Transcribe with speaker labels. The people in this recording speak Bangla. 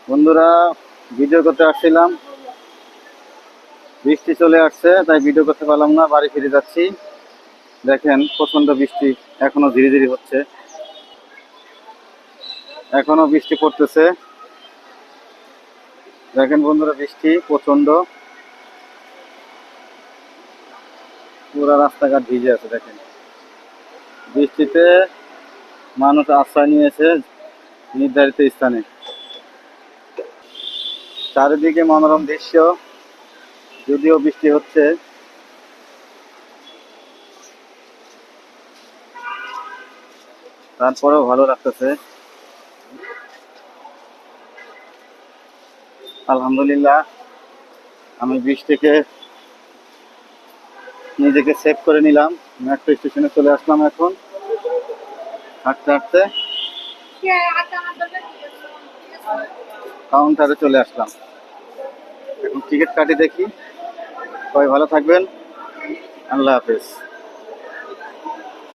Speaker 1: বন্ধুরা, ভিডিও করতে আসছিলাম, বৃষ্টি চলে আসছে তাই ভিডিও করতে পারলাম না। বাড়ি ফিরে যাচ্ছি। দেখেন প্রচন্ড বৃষ্টি, এখনো ধীরে ধীরে হচ্ছে, এখনো বৃষ্টি পড়তেছে। দেখেন বন্ধুরা, বৃষ্টি প্রচন্ড, পুরো রাস্তাঘাট ভিজে আছে। দেখেন বৃষ্টিতে মানুষ আশ্রয় নিয়েছে নির্ধারিত স্থানে। চারিদিকে মনোরম দৃশ্য, যদিও বৃষ্টি হচ্ছে, তারপরেও ভালো লাগতেছে। আলহামদুলিল্লাহ, আমি বৃষ্টিকে নিজেকে সেভ করে নিলাম। মেট্রো স্টেশনে চলে আসলাম। এখন হাঁটতে হাঁটতে কাউন্টারে চলে আসলাম। এখন টিকিট কাটি, দেখি। সবাই ভালো থাকবেন। আল্লাহ হাফেজ।